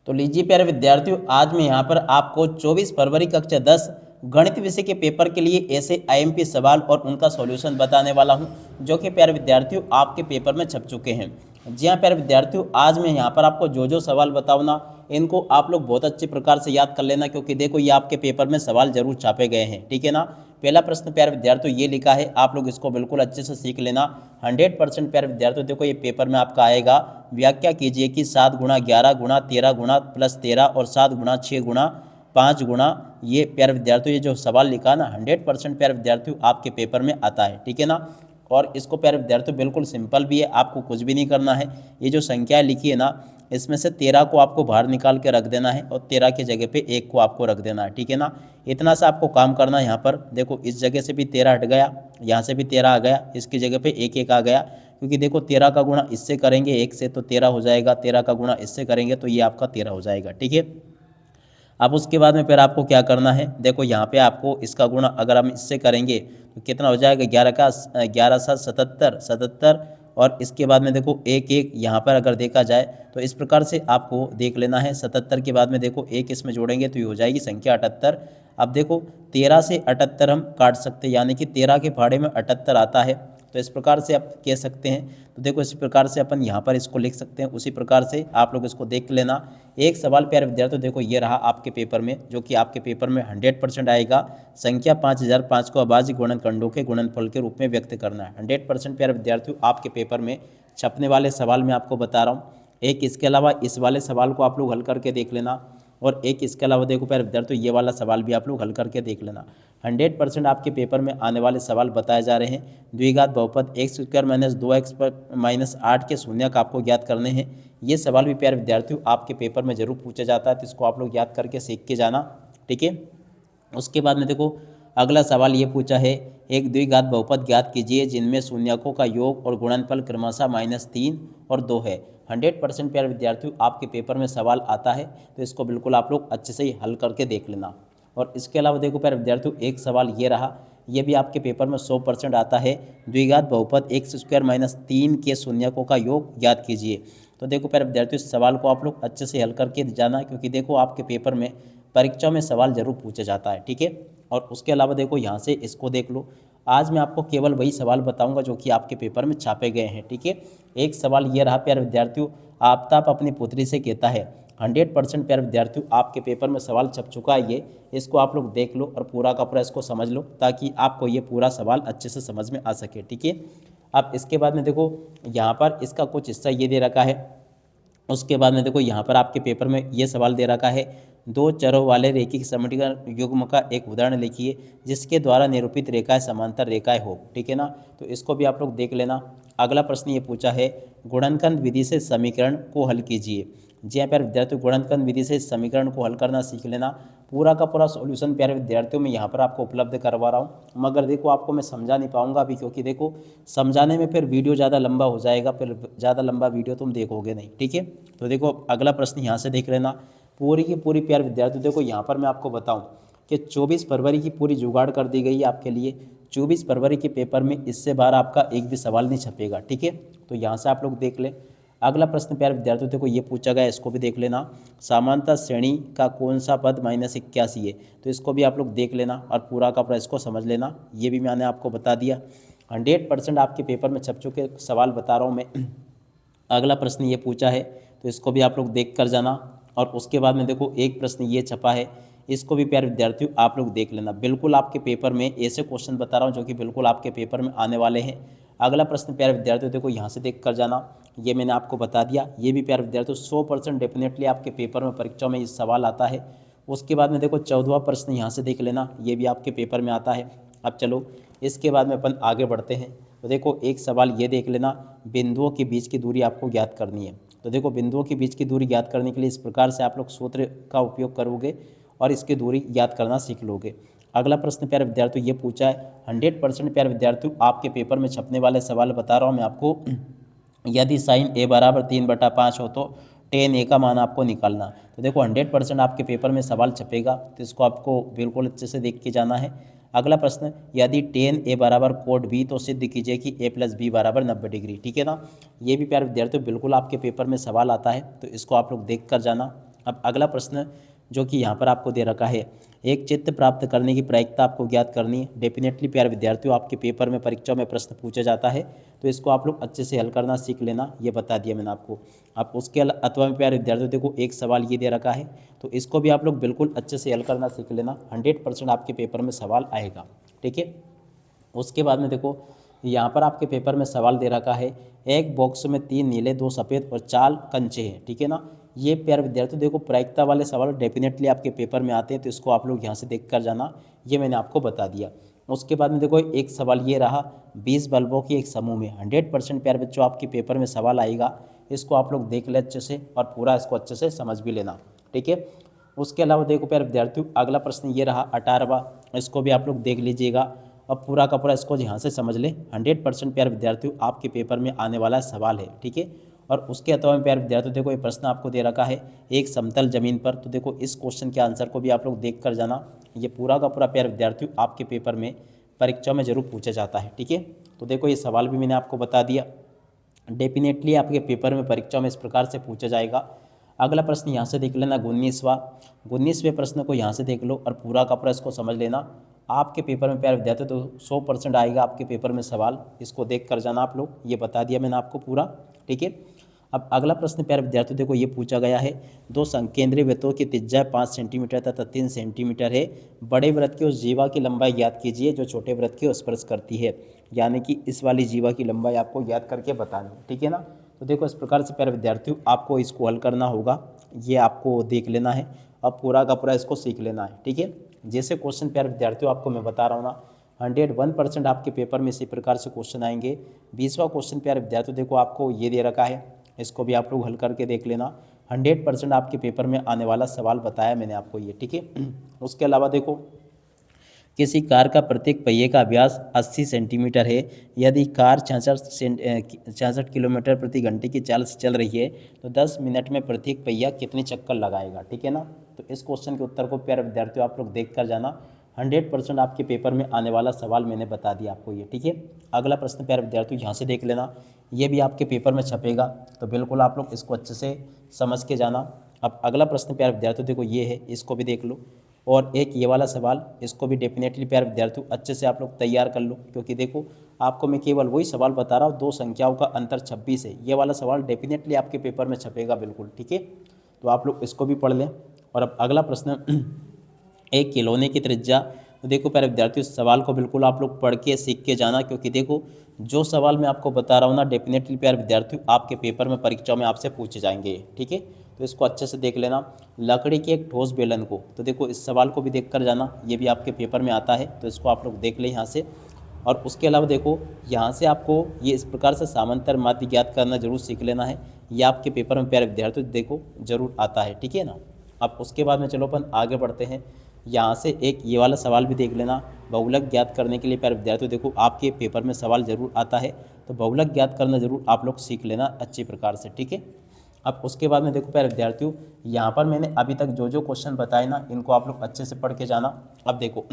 तो लीजिए प्यारे विद्यार्थियों, आज मैं यहाँ पर आपको 24 फरवरी कक्षा 10 गणित विषय के पेपर के लिए ऐसे आईएमपी सवाल और उनका सॉल्यूशन बताने वाला हूँ, जो कि प्यारे विद्यार्थियों आपके पेपर में छप चुके हैं। जी हाँ प्यारे विद्यार्थियों, आज मैं यहाँ पर आपको जो सवाल बताऊँ ना, इनको आप लोग बहुत अच्छे प्रकार से याद कर लेना, क्योंकि देखो ये आपके पेपर में सवाल जरूर छापे गए हैं। ठीक है ना। पहला प्रश्न प्यारे विद्यार्थियों ये लिखा है, आप लोग इसको बिल्कुल अच्छे से सीख लेना। 100% प्यारे विद्यार्थियों देखो ये पेपर में आपका आएगा। व्याख्या कीजिए कि 7 गुणा 11 गुणा 13 गुणा प्लस 13 और 7 गुणा 6 गुणा 5 गुणा, ये प्यारे विद्यार्थियों ये जो सवाल लिखा ना 100% प्यारे विद्यार्थियों आपके पेपर में आता है। ठीक है ना। और इसको प्यारे विद्यार्थियों बिल्कुल सिंपल भी है, आपको कुछ भी नहीं करना है। ये जो संख्या लिखी है ना, इसमें से 13 को आपको बाहर निकाल के रख देना है और 13 की जगह पे 1 को आपको रख देना है। ठीक है ना। इतना सा आपको काम करना है। यहाँ पर देखो इस जगह से भी 13 हट गया, यहाँ से भी 13 आ गया, इसकी जगह पे 1 1 आ गया, क्योंकि देखो 13 का गुणा इससे करेंगे 1 से तो 13 हो जाएगा, 13 का गुणा इससे करेंगे तो ये आपका 13 हो जाएगा। ठीक है। अब उसके बाद में फिर आपको क्या करना है, देखो यहाँ पे आपको इसका गुणा अगर हम इससे करेंगे तो कितना हो जाएगा, 11 7 77 77, और इसके बाद में देखो 1 1 यहाँ पर अगर देखा जाए तो इस प्रकार से आपको देख लेना है। 77 के बाद में देखो 1 इसमें जोड़ेंगे तो ये हो जाएगी संख्या 78। अब देखो 13 से 78 हम काट सकते हैं, यानी कि 13 के फाड़े में 78 आता है, तो इस प्रकार से आप कह सकते हैं। तो देखो इसी प्रकार से अपन यहाँ पर इसको लिख सकते हैं, उसी प्रकार से आप लोग इसको देख लेना। एक सवाल प्यारे विद्यार्थियों देखो ये रहा आपके पेपर में, जो कि आपके पेपर में 100% आएगा। संख्या 5005 को अभाज्य गुणनखंडों के गुणनफल के रूप में व्यक्त करना है। 100% प्यारे विद्यार्थियों आपके पेपर में छपने वाले सवाल मैं आपको बता रहा हूँ। एक इसके अलावा इस वाले सवाल को आप लोग हल करके देख लेना, और एक इसके अलावा देखो प्यारे विद्यार्थियों ये वाला सवाल भी आप लोग हल करके देख लेना। 100% आपके पेपर में आने वाले सवाल बताए जा रहे हैं। द्विघात बहुपद x² माइनस 2x माइनस 8 के शून्यक आपको ज्ञात करने हैं। ये सवाल भी प्यारे विद्यार्थियों आपके पेपर में जरूर पूछा जाता है, तो इसको आप लोग याद करके सीख के जाना। ठीक है। उसके बाद में देखो अगला सवाल ये पूछा है, एक द्विघात बहुपद ज्ञात कीजिए जिनमें शून्यकों का योग और गुणनफल क्रमशः -3 और 2 है। 100% प्यारे विद्यार्थियों आपके पेपर में सवाल आता है, तो इसको बिल्कुल आप लोग अच्छे से ही हल करके देख लेना। और इसके अलावा देखो प्यारे विद्यार्थियों एक सवाल ये रहा, ये भी आपके पेपर में 100% आता है। द्विघात बहुपद x² माइनस 3 के शून्यकों का योग ज्ञात कीजिए। तो देखो प्यारे विद्यार्थियों इस सवाल को आप लोग अच्छे से हल करके जाना, क्योंकि देखो आपके पेपर में परीक्षा में सवाल जरूर पूछा जाता है। ठीक है। और उसके अलावा देखो यहाँ से इसको देख लो, आज मैं आपको केवल वही सवाल बताऊंगा जो कि आपके पेपर में छापे गए हैं। ठीक है। एक सवाल ये रहा प्यारे विद्यार्थियों, आफ्ताब अपनी पुत्री से कहता है। 100% प्यारे विद्यार्थियों आपके पेपर में सवाल छप चुका है ये, इसको आप लोग देख लो और पूरा का पूरा इसको समझ लो, ताकि आपको ये पूरा सवाल अच्छे से समझ में आ सके। ठीक है। अब इसके बाद में देखो यहाँ पर इसका कुछ हिस्सा ये दे रखा है। उसके बाद में देखो यहाँ पर आपके पेपर में ये सवाल दे रखा है, दो चरों वाले रैखिक समीकरण युग्म का एक उदाहरण लिखिए जिसके द्वारा निरूपित रेखाएं समांतर रेखाएं हो। ठीक है ना। तो इसको भी आप लोग देख लेना। अगला प्रश्न ये पूछा है, गुणनखंड विधि से समीकरण को हल कीजिए। जी हाँ प्यारे विद्यार्थियों, गुणनखंड विधि से समीकरण को हल करना सीख लेना। पूरा का पूरा सॉल्यूशन प्यारे विद्यार्थियों मैं यहाँ पर आपको उपलब्ध करवा रहा हूँ, मगर देखो आपको मैं समझा नहीं पाऊंगा अभी, क्योंकि देखो समझाने में फिर वीडियो ज़्यादा लंबा हो जाएगा, फिर ज़्यादा लंबा वीडियो तुम देखोगे नहीं। ठीक है। तो देखो अगला प्रश्न यहाँ से देख लेना। पूरी की पूरी प्यारे विद्यार्थियों देखो यहाँ पर मैं आपको बताऊँ कि 24 फरवरी की पूरी जुगाड़ कर दी गई है आपके लिए। 24 फरवरी के पेपर में इससे बाहर आपका एक भी सवाल नहीं छपेगा। ठीक है। तो यहाँ से आप लोग देख लें। अगला प्रश्न प्यारे विद्यार्थियों देखो ये पूछा गया, इसको भी देख लेना। समानता श्रेणी का कौन सा पद -81 है। तो इसको भी आप लोग देख लेना और पूरा का पूरा इसको समझ लेना। ये भी मैंने आपको बता दिया। 100% आपके पेपर में छप चुके सवाल बता रहा हूँ मैं। अगला प्रश्न ये पूछा है, तो इसको भी आप लोग देख कर जाना। और उसके बाद में देखो एक प्रश्न ये छपा है, इसको भी प्यारे विद्यार्थियों आप लोग देख लेना। बिल्कुल आपके पेपर में ऐसे क्वेश्चन बता रहा हूँ जो कि बिल्कुल आपके पेपर में आने वाले हैं। अगला प्रश्न प्यारे विद्यार्थियों देखो यहाँ से देख कर जाना, ये मैंने आपको बता दिया। ये भी प्यारे विद्यार्थियों 100% डेफिनेटली आपके पेपर में परीक्षा में ये सवाल आता है। उसके बाद में देखो 14वां प्रश्न यहाँ से देख लेना, ये भी आपके पेपर में आता है। अब चलो इसके बाद में अपन आगे बढ़ते हैं। तो देखो एक सवाल ये देख लेना, बिंदुओं के बीच की दूरी आपको ज्ञात करनी है। तो देखो बिंदुओं के बीच की दूरी ज्ञात करने के लिए इस प्रकार से आप लोग सूत्र का उपयोग करोगे और इसकी दूरी ज्ञात करना सीख लोगे। अगला प्रश्न प्यारे विद्यार्थियों ये पूछा है, 100% प्यारे विद्यार्थियों आपके पेपर में छपने वाले सवाल बता रहा हूँ मैं आपको। यदि साइन ए बराबर 3/5 हो तो टेन ए का मान आपको निकालना। तो देखो 100% आपके पेपर में सवाल छपेगा, तो इसको आपको बिल्कुल अच्छे से देख के जाना है। अगला प्रश्न, यदि टेन ए बराबर कोड बी तो सिद्ध कीजिए कि ए प्लस बी बराबर 90 डिग्री। ठीक है ना। ये भी प्यारे विद्यार्थियों बिल्कुल आपके पेपर में सवाल आता है, तो इसको आप लोग देख कर जाना। अब अगला प्रश्न जो कि यहाँ पर आपको दे रखा है, एक चित्र प्राप्त करने की प्रायिकता आपको ज्ञात करनी है। डेफिनेटली प्यारे विद्यार्थियों, आपके पेपर में परीक्षा में प्रश्न पूछा जाता है, तो इसको आप लोग अच्छे से हल करना सीख लेना, ये बता दिया मैंने आपको। अब उसके अथवा में प्यारे विद्यार्थियों देखो एक सवाल ये दे रखा है, तो इसको भी आप लोग बिल्कुल अच्छे से हल करना सीख लेना। 100% आपके पेपर में सवाल आएगा, ठीक है। उसके बाद में देखो यहाँ पर आपके पेपर में सवाल दे रखा है, एक बॉक्स में 3 नीले 2 सफ़ेद और 4 कंचे हैं, ठीक है ना। ये प्यारे विद्यार्थियों देखो प्रायिकता वाले सवाल डेफिनेटली आपके पेपर में आते हैं, तो इसको आप लोग यहाँ से देख कर जाना, ये मैंने आपको बता दिया। उसके बाद में देखो एक सवाल ये रहा, 20 बल्बों के एक समूह में 100% प्यारे बच्चों आपके पेपर में सवाल आएगा, इसको आप लोग देख ले अच्छे से और पूरा इसको अच्छे से समझ भी लेना, ठीक है। उसके अलावा देखो प्यारे विद्यार्थियों अगला प्रश्न ये रहा 18वां, इसको भी आप लोग देख लीजिएगा। अब पूरा का पूरा इसको यहाँ से समझ लें, 100% प्यारे विद्यार्थियों आपके पेपर में आने वाला सवाल है, ठीक है। और उसके अलावा में प्यारे विद्यार्थियों देखो ये प्रश्न आपको दे रखा है, एक समतल जमीन पर, तो देखो इस क्वेश्चन के आंसर को भी आप लोग देख कर जाना, ये पूरा का पूरा प्यारे विद्यार्थियों आपके पेपर में परीक्षा में जरूर पूछा जाता है, ठीक है। तो देखो ये सवाल भी मैंने आपको बता दिया, डेफिनेटली आपके पेपर में परीक्षा में इस प्रकार से पूछा जाएगा। अगला प्रश्न यहाँ से देख लेना 19वें प्रश्न को यहाँ से देख लो और पूरा का पूरा इसको समझ लेना। आपके पेपर में प्यारे विद्यार्थी तो 100% आएगा आपके पेपर में सवाल, इसको देख कर जाना आप लोग, ये बता दिया मैंने आपको पूरा, ठीक है। अब अगला प्रश्न प्यारे विद्यार्थियों देखो ये पूछा गया है, दो संकेंद्रीय वृत्तों की त्रिज्या 5 सेंटीमीटर तथा 3 सेंटीमीटर है, बड़े वृत्त की उस जीवा की लंबाई ज्ञात कीजिए जो छोटे वृत्त की स्पर्श करती है, यानी कि इस वाली जीवा की लंबाई आपको ज्ञात करके बतानी है, ठीक है ना। तो देखो इस प्रकार से प्यारे विद्यार्थियों आपको इसको हल करना होगा, ये आपको देख लेना है, अब पूरा का पूरा इसको सीख लेना है, ठीक है। जैसे क्वेश्चन प्यारे विद्यार्थियों आपको मैं बता रहा हूँ ना, 101% आपके पेपर में इसी प्रकार से क्वेश्चन आएंगे। 20वां क्वेश्चन प्यारे विद्यार्थियों देखो आपको ये दे रखा है, इसको भी आप लोग हल करके देख लेना, 100% आपके पेपर में आने वाला सवाल बताया मैंने आपको ये, ठीक है। उसके अलावा देखो किसी कार का प्रत्येक पहिए का व्यास 80 सेंटीमीटर है, यदि कार 66 किलोमीटर प्रति घंटे की चाल से चल रही है तो 10 मिनट में प्रत्येक पहिया कितने चक्कर लगाएगा, ठीक है ना। तो इस क्वेश्चन के उत्तर को प्यारे विद्यार्थियों आप लोग देख कर जाना, 100% आपके पेपर में आने वाला सवाल मैंने बता दिया आपको ये, ठीक है। अगला प्रश्न प्यारे विद्यार्थियों यहाँ से देख लेना, ये भी आपके पेपर में छपेगा, तो बिल्कुल आप लोग इसको अच्छे से समझ के जाना। अब अगला प्रश्न प्यारे विद्यार्थियों देखो ये है, इसको भी देख लो, और एक ये वाला सवाल, इसको भी डेफिनेटली प्यारे विद्यार्थियों अच्छे से आप लोग तैयार कर लो, क्योंकि देखो आपको मैं केवल वही सवाल बता रहा हूँ, दो संख्याओं का अंतर 26 है, ये वाला सवाल डेफिनेटली आपके पेपर में छपेगा बिल्कुल, ठीक है। तो आप लोग इसको भी पढ़ लें। और अब अगला प्रश्न, एक खिलौने की त्रिज्या, तो देखो प्यारे विद्यार्थियों इस सवाल को बिल्कुल आप लोग पढ़ के सीख के जाना, क्योंकि देखो जो सवाल मैं आपको बता रहा हूँ ना, डेफिनेटली प्यारे विद्यार्थियों आपके पेपर में परीक्षा में आपसे पूछे जाएंगे, ठीक है। तो इसको अच्छे से देख लेना, लकड़ी के एक ठोस बेलन को, तो देखो इस सवाल को भी देख कर जाना, ये भी आपके पेपर में आता है, तो इसको आप लोग देख लें यहाँ से। और उसके अलावा देखो यहाँ से आपको ये इस प्रकार से समांतर माध्य ज्ञात करना जरूर सीख लेना है, ये आपके पेपर में प्यारे विद्यार्थियों देखो जरूर आता है, ठीक है ना। अब उसके बाद में चलो अपन आगे बढ़ते हैं, यहाँ से एक ये वाला सवाल भी देख लेना, बहुलक ज्ञात करने के लिए प्यारे विद्यार्थियों देखो आपके पेपर में सवाल जरूर आता है, तो बहुलक ज्ञात करना जरूर आप लोग सीख लेना अच्छी प्रकार से, ठीक है। अब उसके बाद में देखो प्यारे विद्यार्थियों यहाँ पर मैंने अभी तक जो जो क्वेश्चन बताए ना, इनको आप लोग अच्छे से पढ़ के जाना। अब देखो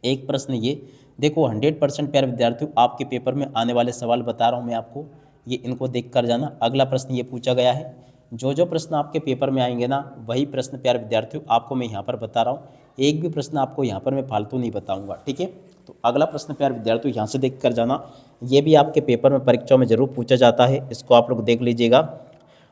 एक प्रश्न ये देखो 100% प्यारे विद्यार्थियों आपके पेपर में आने वाले सवाल बता रहा हूँ मैं आपको, ये इनको देख कर जाना। अगला प्रश्न ये पूछा गया है, जो जो प्रश्न आपके पेपर में आएंगे ना, वही प्रश्न प्यारे विद्यार्थियों आपको मैं यहाँ पर बता रहा हूँ, एक भी प्रश्न आपको यहाँ पर मैं फालतू नहीं बताऊँगा, ठीक है। तो अगला प्रश्न प्यारे विद्यार्थियों यहाँ से देख कर जाना, ये भी आपके पेपर में परीक्षा में जरूर पूछा जाता है, इसको आप लोग देख लीजिएगा।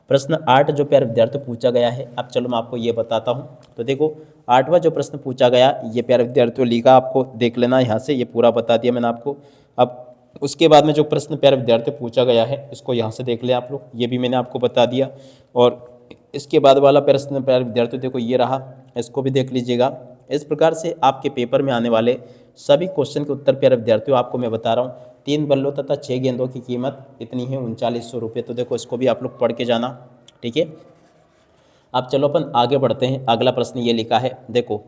प्रश्न 8 जो प्यारे विद्यार्थियों पूछा गया है, अब चलो मैं आपको ये बताता हूँ। तो देखो 8वां जो प्रश्न पूछा गया, ये प्यारे विद्यार्थियों लिखा, आपको देख लेना यहाँ से, ये पूरा बता दिया मैंने आपको। अब उसके बाद में जो प्रश्न प्यारे विद्यार्थियों पूछा गया है, इसको यहाँ से देख लें आप लोग, ये भी मैंने आपको बता दिया। और इसके बाद वाला प्रश्न प्यारे विद्यार्थियों देखो ये रहा, इसको भी देख लीजिएगा। इस प्रकार से आपके पेपर में आने वाले सभी क्वेश्चन के उत्तर प्यारे विद्यार्थियों आपको मैं बता रहा हूँ। 3 बल्लों तथा 6 गेंदों की कीमत इतनी है 3900 रुपये, तो देखो इसको भी आप लोग पढ़ के जाना, ठीक है। अब चलो अपन आगे बढ़ते हैं। अगला प्रश्न ये लिखा है, देखो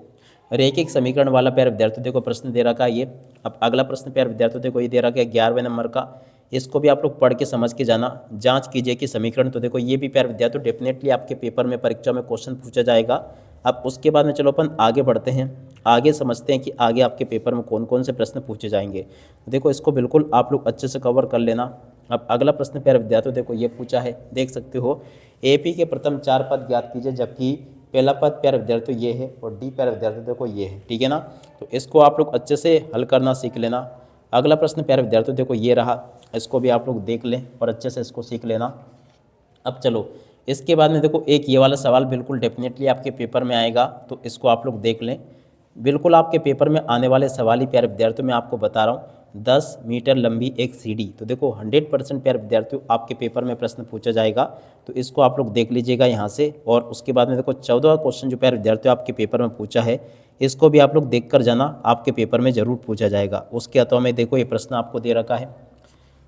रैखिक समीकरण वाला प्यारे विद्यार्थियों देखो प्रश्न दे रखा है ये। अब अगला प्रश्न प्यारे विद्यार्थियों देखो ये दे रखा है 11वें नंबर का, इसको भी आप लोग पढ़ के समझ के जाना। जांच कीजिए कि समीकरण, तो देखो ये भी प्यारे विद्यार्थियों डेफिनेटली आपके पेपर में परीक्षा में क्वेश्चन पूछा जाएगा। अब उसके बाद में चलो अपन आगे बढ़ते हैं, आगे समझते हैं कि आगे आपके पेपर में कौन कौन से प्रश्न पूछे जाएंगे। देखो इसको बिल्कुल आप लोग अच्छे से कवर कर लेना, अब अगला प्रश्न प्यारे विद्यार्थियों देखो ये पूछा है, देख सकते हो, एपी के प्रथम 4 पद ज्ञात कीजिए, जबकि पहला पद प्यारे विद्यार्थियों ये है और डी प्यारे विद्यार्थियों देखो ये है, ठीक है ना। तो इसको आप लोग अच्छे से हल करना सीख लेना। अगला प्रश्न प्यारे विद्यार्थियों देखो ये रहा, इसको भी आप लोग देख लें और अच्छे से इसको सीख लेना। अब चलो इसके बाद में देखो एक ये वाला सवाल बिल्कुल डेफिनेटली आपके पेपर में आएगा, तो इसको आप लोग देख लें। बिल्कुल आपके पेपर में आने वाले सवाल ही प्यारे विद्यार्थियों मैं आपको बता रहा हूँ। 10 मीटर लंबी एक सीढ़ी, तो देखो 100% प्यारे विद्यार्थियों आपके पेपर में प्रश्न पूछा जाएगा, तो इसको आप लोग देख लीजिएगा यहाँ से। और उसके बाद में देखो 14वां क्वेश्चन जो प्यारे विद्यार्थियों आपके पेपर में पूछा है, इसको भी आप लोग देख कर जाना, आपके पेपर में ज़रूर पूछा जाएगा। उसके अथवा में देखो ये प्रश्न आपको दे रखा है,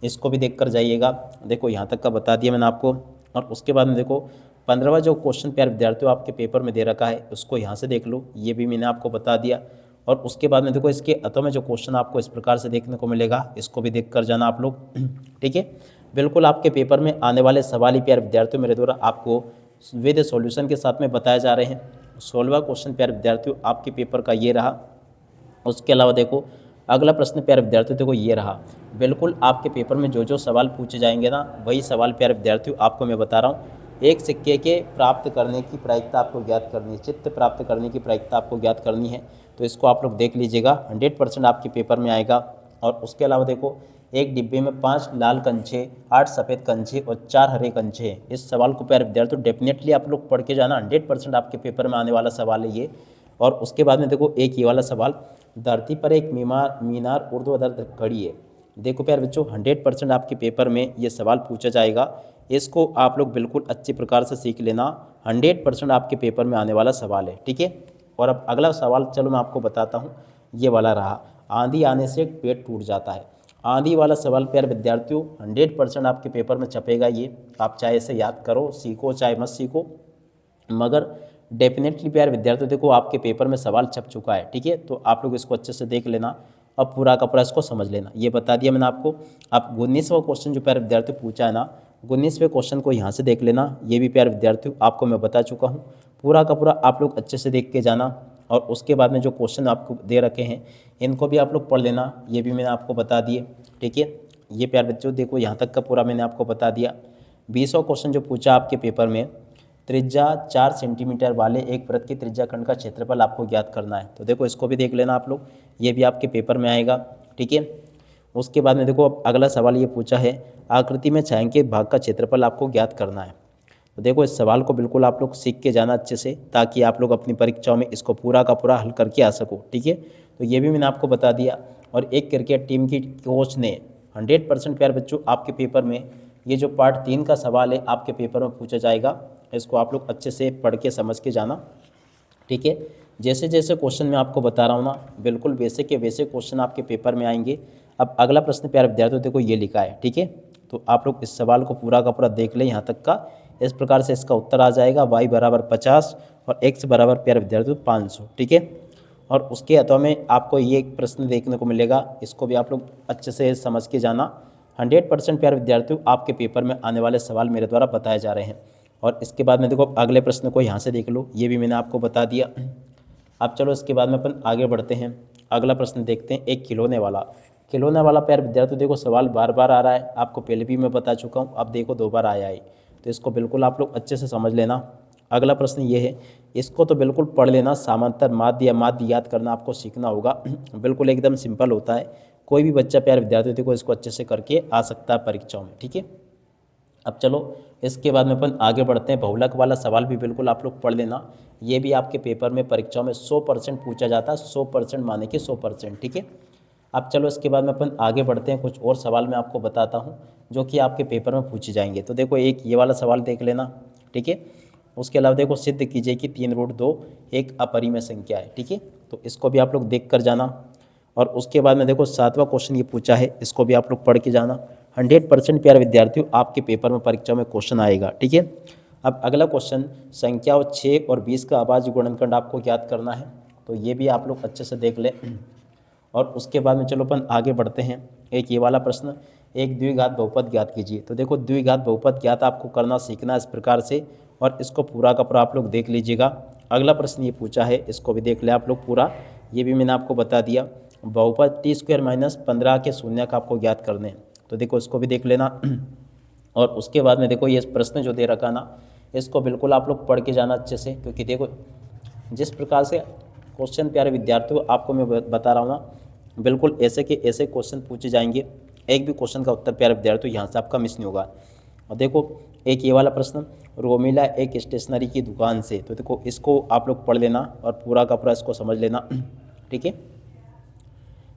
इसको भी देख कर जाइएगा। देखो यहाँ तक का बता दिया मैंने आपको। और उसके बाद में देखो 15वां जो क्वेश्चन प्यारे विद्यार्थियों आपके पेपर में दे रखा है, उसको यहाँ से देख लो, ये भी मैंने आपको बता दिया। और उसके बाद में देखो इसके अथवा में जो क्वेश्चन आपको इस प्रकार से देखने को मिलेगा, इसको भी देख कर जाना आप लोग, ठीक है। बिल्कुल आपके पेपर में आने वाले सवाल ही प्यारे विद्यार्थियों मेरे द्वारा आपको विद सॉल्यूशन के साथ में बताए जा रहे हैं। 16वां क्वेश्चन प्यारे विद्यार्थियों आपके पेपर का ये रहा। उसके अलावा देखो अगला प्रश्न प्यारे विद्यार्थियों देखो ये रहा। बिल्कुल आपके पेपर में जो जो सवाल पूछे जाएंगे ना, वही सवाल प्यारे विद्यार्थियों आपको मैं बता रहा हूँ। एक सिक्के के प्राप्त करने की प्रायिकता आपको ज्ञात करनी है, चित्त प्राप्त करने की प्रायिकता आपको ज्ञात करनी है, तो इसको आप लोग देख लीजिएगा, 100% आपके पेपर में आएगा। और उसके अलावा देखो एक डिब्बे में 5 लाल कंचे, 8 सफ़ेद कंचे और 4 हरे कंचे हैं। इस सवाल को प्यारे विद्यार्थियों डेफिनेटली आप लोग पढ़ के जाना, 100% आपके पेपर में आने वाला सवाल है ये। और उसके बाद में देखो एक ये वाला सवाल, धरती पर एक मीनार ऊर्ध्वाधर खड़ी है। देखो प्यारे बच्चों 100% आपके पेपर में ये सवाल पूछा जाएगा, इसको आप लोग बिल्कुल अच्छे प्रकार से सीख लेना, 100% आपके पेपर में आने वाला सवाल है, ठीक है। और अब अगला सवाल चलो मैं आपको बताता हूँ, ये वाला रहा, आंधी आने से एक पेड़ टूट जाता है। आंधी वाला सवाल प्यारे विद्यार्थियों 100% आपके पेपर में छपेगा ये, आप चाहे इसे याद करो, सीखो चाहे मत सीखो, मगर डेफिनेटली प्यारे विद्यार्थियों देखो आपके पेपर में सवाल छप चुका है, ठीक है। तो आप लोग इसको अच्छे से देख लेना, अब पूरा का पूरा इसको समझ लेना, ये बता दिया मैंने आपको। अब 19वां क्वेश्चन जो प्यारे विद्यार्थियों पूछा है ना, 19वें क्वेश्चन को यहाँ से देख लेना, ये भी प्यारे विद्यार्थियों आपको मैं बता चुका हूँ, पूरा का पूरा आप लोग अच्छे से देख के जाना। और उसके बाद में जो क्वेश्चन आपको दे रखे हैं, इनको भी आप लोग पढ़ लेना, ये भी मैंने आपको बता दिए, ठीक है। ये प्यारे बच्चों देखो यहाँ तक का पूरा मैंने आपको बता दिया। 20वां क्वेश्चन जो पूछा आपके पेपर में, त्रिज्या 4 सेंटीमीटर वाले एक वृत्त की त्रिज्या खंड का क्षेत्रफल आपको ज्ञात करना है, तो देखो इसको भी देख लेना आप लोग, ये भी आपके पेपर में आएगा, ठीक है। उसके बाद में देखो अब अगला सवाल ये पूछा है, आकृति में छायांकित भाग का क्षेत्रफल आपको ज्ञात करना है। तो देखो इस सवाल को बिल्कुल आप लोग सीख के जाना अच्छे से, ताकि आप लोग अपनी परीक्षाओं में इसको पूरा का पूरा हल करके आ सको, ठीक है। तो ये भी मैंने आपको बता दिया। और एक क्रिकेट टीम की कोच ने 100% प्यारे बच्चों आपके पेपर में ये जो पार्ट 3 का सवाल है आपके पेपर में पूछा जाएगा, इसको आप लोग अच्छे से पढ़ के समझ के जाना, ठीक है। जैसे जैसे क्वेश्चन मैं आपको बता रहा हूँ ना, बिल्कुल वैसे के वैसे क्वेश्चन आपके पेपर में आएंगे। अब अगला प्रश्न प्यारे विद्यार्थियों देखो ये लिखा है, ठीक है। तो आप लोग इस सवाल को पूरा का पूरा देख लें यहाँ तक का, इस प्रकार से इसका उत्तर आ जाएगा, y बराबर 50 और x बराबर प्यारे विद्यार्थियों 500, ठीक है। और उसके अथवा में आपको ये एक प्रश्न देखने को मिलेगा, इसको भी आप लोग अच्छे से समझ के जाना, 100% प्यारे विद्यार्थियों आपके पेपर में आने वाले सवाल मेरे द्वारा बताए जा रहे हैं। और इसके बाद में देखो अगले प्रश्न को यहाँ से देख लो, ये भी मैंने आपको बता दिया। अब चलो इसके बाद में अपन आगे बढ़ते हैं, अगला प्रश्न देखते हैं, एक खिलौने वाला प्यारे विद्यार्थियों देखो सवाल बार बार आ रहा है, आपको पहले भी मैं बता चुका हूँ, अब देखो 2 बार आया है, तो इसको बिल्कुल आप लोग अच्छे से समझ लेना। अगला प्रश्न ये है, इसको तो बिल्कुल पढ़ लेना, समांतर माध्य या माध्य याद करना आपको सीखना होगा, बिल्कुल एकदम सिंपल होता है, कोई भी बच्चा प्यारे विद्यार्थियों देखो इसको अच्छे से करके आ सकता है परीक्षाओं में, ठीक है। अब चलो इसके बाद में अपन आगे बढ़ते हैं, बहुलक वाला सवाल भी बिल्कुल आप लोग पढ़ लेना, ये भी आपके पेपर में परीक्षाओं में 100% पूछा जाता है, 100% माने कि 100%, ठीक है। अब चलो इसके बाद में अपन आगे बढ़ते हैं, कुछ और सवाल मैं आपको बताता हूँ जो कि आपके पेपर में पूछे जाएंगे। तो देखो एक ये वाला सवाल देख लेना, ठीक है। उसके अलावा देखो सिद्ध कीजिए कि 3√2 एक अपरिमेय संख्या है, ठीक है। तो इसको भी आप लोग देख कर जाना। और उसके बाद में देखो 7वां क्वेश्चन ये पूछा है, इसको भी आप लोग पढ़ के जाना, 100% प्यारे विद्यार्थियों आपके पेपर में परीक्षा में क्वेश्चन आएगा, ठीक है। अब अगला क्वेश्चन, संख्या 6 और 20 का अभाज्य गुणनखंड आपको ज्ञात करना है, तो ये भी आप लोग अच्छे से देख लें। और उसके बाद में चलो अपन आगे बढ़ते हैं, एक ये वाला प्रश्न, एक द्विघात बहुपद ज्ञात कीजिए। तो देखो द्विघात बहुपद ज्ञात आपको करना सीखना इस प्रकार से, और इसको पूरा का पूरा आप लोग देख लीजिएगा। अगला प्रश्न ये पूछा है, इसको भी देख ले आप लोग पूरा, ये भी मैंने आपको बता दिया। बहुपद t² - 15 के शून्य का आपको ज्ञात करने हैं, तो देखो इसको भी देख लेना। और उसके बाद में देखो ये प्रश्न जो दे रखा ना, इसको बिल्कुल आप लोग पढ़ के जाना अच्छे से, क्योंकि देखो जिस प्रकार से क्वेश्चन प्यारे विद्यार्थियों आपको मैं बता रहा हूँ ना, बिल्कुल ऐसे के ऐसे क्वेश्चन पूछे जाएंगे, एक भी क्वेश्चन का उत्तर प्यारे विद्यार्थियों यहाँ से आपका मिस नहीं होगा। और देखो एक ये वाला प्रश्न, रोमिला एक स्टेशनरी की दुकान से, तो देखो इसको आप लोग पढ़ लेना और पूरा का पूरा इसको समझ लेना, ठीक है।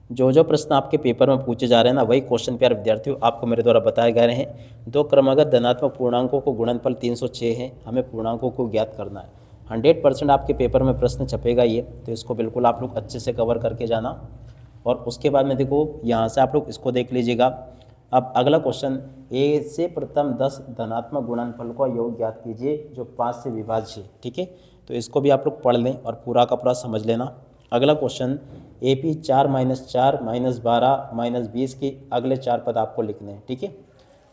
जो प्रश्न आपके पेपर में पूछे जा रहे हैं ना, वही क्वेश्चन प्यारे विद्यार्थियों आपको मेरे द्वारा बताए गए हैं। दो क्रमागत धनात्मक पूर्णांकों को गुणनफल 306 है, हमें पूर्णांकों को ज्ञात करना है। 100% आपके पेपर में प्रश्न छपेगा ये, तो इसको बिल्कुल आप लोग अच्छे से कवर करके जाना। और उसके बाद में देखो यहाँ से आप लोग इसको देख लीजिएगा। अब अगला क्वेश्चन, ए से प्रथम 10 धनात्मक गुणनफल का योग ज्ञात कीजिए जो 5 से विभाज्य, ठीक है। तो इसको भी आप लोग पढ़ लें और पूरा का पूरा समझ लेना। अगला क्वेश्चन, AP 4 - 4 - 12 - 20 के अगले 4 पद आपको लिखने हैं, ठीक है।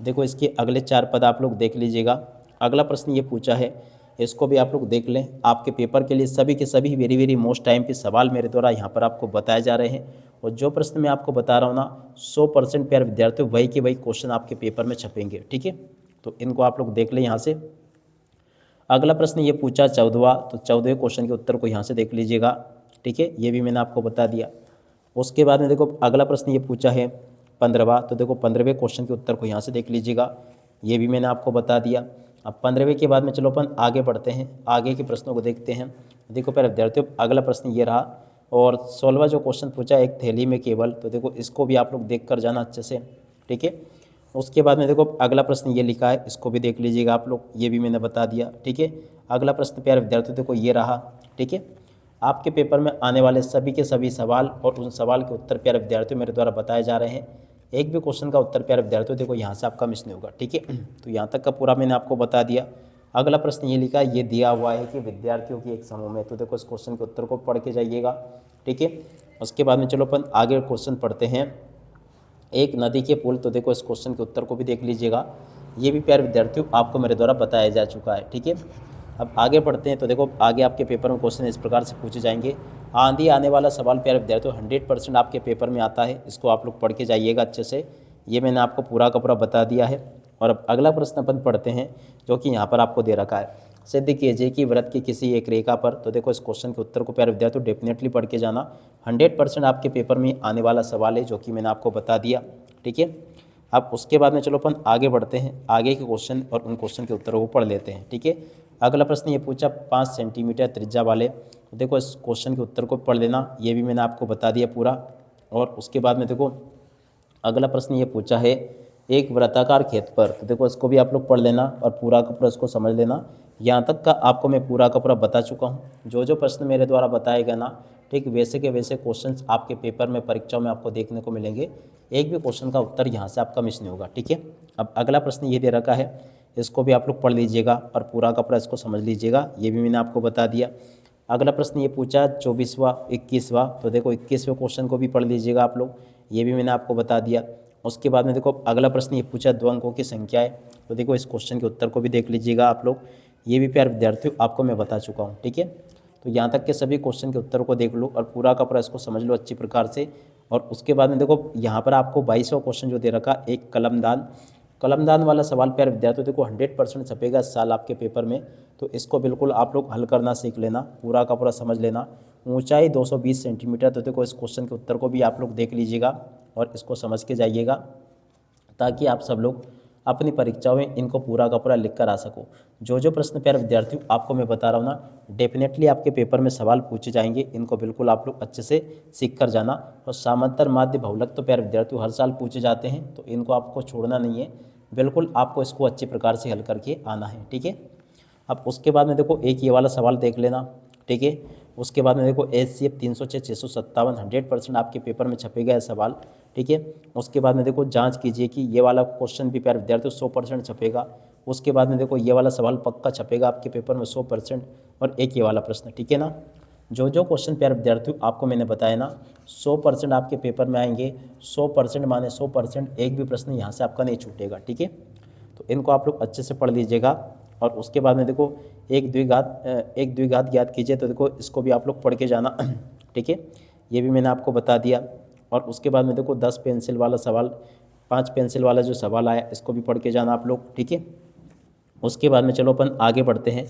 देखो इसके अगले 4 पद आप लोग देख लीजिएगा। अगला प्रश्न ये पूछा है, इसको भी आप लोग देख लें। आपके पेपर के लिए सभी के सभी वेरी वेरी मोस्ट टाइम पे सवाल मेरे द्वारा यहाँ पर आपको बताए जा रहे हैं। और जो प्रश्न मैं आपको बता रहा हूँ ना, 100% प्यारे विद्यार्थियों वही के वही क्वेश्चन आपके पेपर में छपेंगे, ठीक है। तो इनको आप लोग देख लें यहाँ से। अगला प्रश्न ये पूछा 14वां, तो 14वें क्वेश्चन के उत्तर को यहाँ से देख लीजिएगा, ठीक है। ये भी मैंने आपको बता दिया। उसके बाद में देखो अगला प्रश्न ये पूछा है 15वां, तो देखो 15वें क्वेश्चन के उत्तर को यहाँ से देख लीजिएगा, ये भी मैंने आपको बता दिया। अब 15वें के बाद में चलो अपन आगे बढ़ते हैं, आगे के प्रश्नों को देखते हैं। देखो प्यारे विद्यार्थियों अगला प्रश्न ये रहा। और 16वां जो क्वेश्चन पूछा, एक थैली में केवल, तो देखो इसको भी आप लोग देख कर जाना अच्छे से, ठीक है। उसके बाद में देखो अगला प्रश्न ये लिखा है, इसको भी देख लीजिएगा आप लोग, ये भी मैंने बता दिया, ठीक है। अगला प्रश्न प्यारे विद्यार्थियों देखो ये रहा, ठीक है। आपके पेपर में आने वाले सभी के सभी सवाल और उन सवाल के उत्तर प्यारे विद्यार्थियों मेरे द्वारा बताए जा रहे हैं। एक भी क्वेश्चन का उत्तर प्यारे विद्यार्थियों देखो यहाँ से आपका मिस नहीं होगा, ठीक है। तो यहाँ तक का पूरा मैंने आपको बता दिया। अगला प्रश्न ये लिखा है, ये दिया हुआ है कि विद्यार्थियों की एक समूह में, तो देखो इस क्वेश्चन के उत्तर को पढ़ के जाइएगा, ठीक है। उसके बाद में चलो अपन आगे क्वेश्चन पढ़ते हैं। एक नदी के पुल, तो देखो इस क्वेश्चन के उत्तर को भी देख लीजिएगा, ये भी प्यारे विद्यार्थियों आपको मेरे द्वारा बताया जा चुका है, ठीक है। अब आगे पढ़ते हैं। तो देखो आगे आपके पेपर में क्वेश्चन इस प्रकार से पूछे जाएंगे। आंधी आने वाला सवाल प्यारे विद्यार्थियों 100% आपके पेपर में आता है, इसको आप लोग पढ़ के जाइएगा अच्छे से, ये मैंने आपको पूरा का पूरा बता दिया है। और अब अगला प्रश्न अपन पढ़ते हैं, जो कि यहाँ पर आपको दे रखा है, सिद्ध कीजिए कि वृत्त की किसी एक रेखा पर, तो देखो इस क्वेश्चन के उत्तर को प्यारे विद्यार्थियों डेफिनेटली पढ़ के जाना। 100% आपके पेपर में आने वाला सवाल है, जो कि मैंने आपको बता दिया, ठीक है। अब उसके बाद में चलो अपन आगे बढ़ते हैं, आगे के क्वेश्चन और उन क्वेश्चन के उत्तरों को पढ़ लेते हैं, ठीक है। अगला प्रश्न ये पूछा 5 सेंटीमीटर त्रिज्या वाले, तो देखो इस क्वेश्चन के उत्तर को पढ़ लेना, ये भी मैंने आपको बता दिया पूरा। और उसके बाद में देखो अगला प्रश्न ये पूछा है, एक वृत्ताकार खेत पर, तो देखो इसको भी आप लोग पढ़ लेना और पूरा का पूरा इसको समझ लेना। यहाँ तक का आपको मैं पूरा का पूरा बता चुका हूँ। जो प्रश्न मेरे द्वारा बताए गए ना, ठीक वैसे के वैसे क्वेश्चंस आपके पेपर में परीक्षाओं में आपको देखने को मिलेंगे। एक भी क्वेश्चन का उत्तर यहाँ से आपका मिस नहीं होगा, ठीक है। अब अगला प्रश्न ये दे रखा है, इसको भी आप लोग पढ़ लीजिएगा और पूरा का पूरा इसको समझ लीजिएगा, ये भी मैंने आपको बता दिया। अगला प्रश्न ये पूछा 24वां 21वां, तो देखो 21वें क्वेश्चन को भी पढ़ लीजिएगा आप लोग, ये भी मैंने आपको बता दिया। उसके बाद में देखो अगला प्रश्न ये पूछा 2 अंकों की संख्या है, तो देखो इस क्वेश्चन के उत्तर को भी देख लीजिएगा आप लोग, ये भी प्यारे विद्यार्थियों आपको मैं बता चुका हूँ, ठीक है। तो यहाँ तक के सभी क्वेश्चन के उत्तर को देख लो और पूरा का पूरा इसको समझ लो अच्छी प्रकार से। और उसके बाद में देखो यहाँ पर आपको 22वां क्वेश्चन जो दे रखा, एक कलमदान वाला सवाल प्यारे विद्यार्थियों देखो 100% छपेगा इस साल आपके पेपर में, तो इसको बिल्कुल आप लोग हल करना सीख लेना, पूरा का पूरा समझ लेना। ऊंचाई 220 सेंटीमीटर, तो देखो इस क्वेश्चन के उत्तर को भी आप लोग देख लीजिएगा और इसको समझ के जाइएगा, ताकि आप सब लोग अपनी परीक्षाओं में इनको पूरा का पूरा लिख कर आ सको। जो प्रश्न प्यारे विद्यार्थियों आपको मैं बता रहा हूँ ना, डेफिनेटली आपके पेपर में सवाल पूछे जाएंगे, इनको बिल्कुल आप लोग अच्छे से सीख कर जाना। और समांतर माध्य बहुलक तो प्यारे विद्यार्थियों हर साल पूछे जाते हैं, तो इनको आपको छोड़ना नहीं है, बिल्कुल आपको इसको अच्छी प्रकार से हल करके आना है, ठीक है। अब उसके बाद में देखो एक ये वाला सवाल देख लेना, ठीक है। उसके बाद में देखो HCF 306 657 100% आपके पेपर में छपेगा यह सवाल, ठीक है। उसके बाद में देखो जांच कीजिए कि ये वाला क्वेश्चन भी प्यारे विद्यार्थियों 100% छपेगा। उसके बाद में देखो ये वाला सवाल पक्का छपेगा आपके पेपर में 100%। और एक ये वाला प्रश्न, ठीक है ना। जो क्वेश्चन प्यारे विद्यार्थियों आपको मैंने बताया ना, 100% आपके पेपर में आएंगे, 100% माने 100%, एक भी प्रश्न यहाँ से आपका नहीं छूटेगा, ठीक है। तो इनको आप लोग अच्छे से पढ़ लीजिएगा। और उसके बाद में देखो एक द्विघात ज्ञात कीजिए, तो देखो इसको भी आप लोग पढ़ के जाना, ठीक है, ये भी मैंने आपको बता दिया। और उसके बाद में देखो 10 पेंसिल वाला सवाल, 5 पेंसिल वाला जो सवाल आया इसको भी पढ़ के जाना आप लोग, ठीक है। उसके बाद में चलो अपन आगे बढ़ते हैं,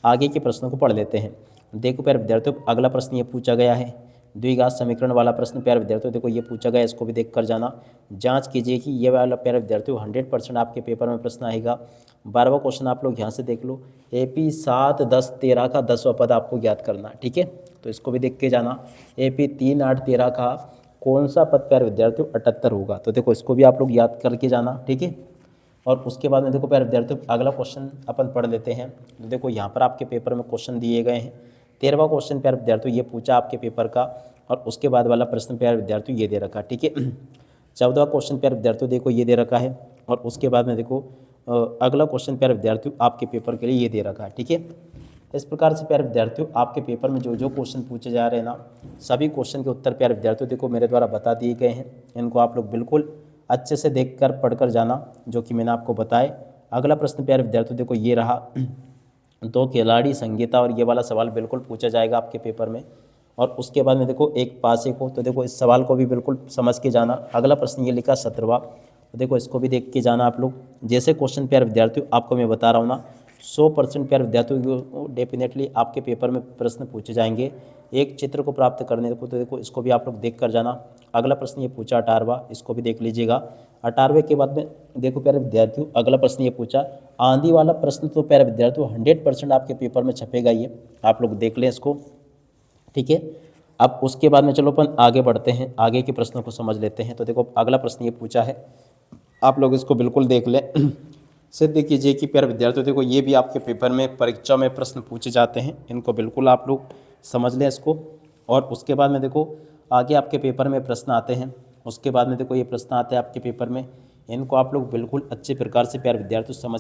आगे के प्रश्नों को पढ़ लेते हैं। देखो प्यारे विद्यार्थियों, अगला प्रश्न ये पूछा गया है, द्विघात समीकरण वाला प्रश्न प्यारे विद्यार्थियों देखो ये पूछा गया है, इसको भी देख कर जाना। जांच कीजिए कि ये वाला प्यारे विद्यार्थियों 100% आपके पेपर में प्रश्न आएगा। 12वां क्वेश्चन आप लोग यहाँ से देख लो, AP 7, 10, 13 का 10वां पद आपको ज्ञात करना, ठीक है। तो इसको भी देख के जाना। AP 3, 8, 13 का कौन सा पद प्यारे विद्यार्थियों 78 होगा, तो देखो इसको भी आप लोग याद करके जाना, ठीक है। और उसके बाद में देखो प्यारे विद्यार्थियों अगला क्वेश्चन अपन पढ़ लेते हैं। तो देखो यहाँ पर आपके पेपर में क्वेश्चन दिए गए हैं। 13वां क्वेश्चन प्यारे विद्यार्थियों ये पूछा आपके पेपर का, और उसके बाद वाला प्रश्न प्यारे विद्यार्थियों ये दे रखा, ठीक है। 14वां क्वेश्चन प्यारे विद्यार्थियों देखो ये दे रखा है, और उसके बाद में देखो अगला क्वेश्चन प्यारे विद्यार्थियों आपके पेपर के लिए ये दे रखा है, ठीक है। इस प्रकार से प्यारे विद्यार्थियों आपके पेपर में जो जो क्वेश्चन पूछे जा रहे हैं ना, सभी क्वेश्चन के उत्तर प्यारे विद्यार्थियों देखो मेरे द्वारा बता दिए गए हैं। इनको आप लोग बिल्कुल अच्छे से देखकर पढ़कर जाना, जो कि मैंने आपको बताए। अगला प्रश्न प्यारे विद्यार्थियों देखो ये रहा, 2 खिलाड़ी संगीता, और ये वाला सवाल बिल्कुल पूछा जाएगा आपके पेपर में। और उसके बाद में देखो एक पासे को, तो देखो इस सवाल को भी बिल्कुल समझ के जाना। अगला प्रश्न ये लिखा 17वां, तो देखो इसको भी देख के जाना आप लोग। जैसे क्वेश्चन प्यारे विद्यार्थियों आपको मैं बता रहा हूँ ना, 100% प्यारे विद्यार्थियों को डेफिनेटली आपके पेपर में प्रश्न पूछे जाएंगे। एक चित्र को प्राप्त करने को, तो देखो इसको भी आप लोग देख कर जाना। अगला प्रश्न ये पूछा 18वां, इसको भी देख लीजिएगा। 18वें के बाद में देखो प्यारे विद्यार्थियों अगला प्रश्न ये पूछा आंधी वाला प्रश्न, तो प्यारे विद्यार्थियों 100% आपके पेपर में छपेगा, ये आप लोग देख लें इसको, ठीक है। अब उसके बाद में चलो अपन आगे बढ़ते हैं, आगे के प्रश्नों को समझ लेते हैं। तो देखो अगला प्रश्न ये पूछा है, आप लोग इसको बिल्कुल देख लें। सिद्ध कीजिए कि प्यारे विद्यार्थियों देखो ये भी आपके पेपर में परीक्षा में प्रश्न पूछे जाते हैं, इनको बिल्कुल आप लोग समझ लें इसको। और उसके बाद में देखो आगे आपके पेपर में प्रश्न आते हैं। उसके बाद में देखो ये प्रश्न आते हैं आपके पेपर में, इनको आप लोग बिल्कुल अच्छे प्रकार से प्यारे विद्यार्थियों समझ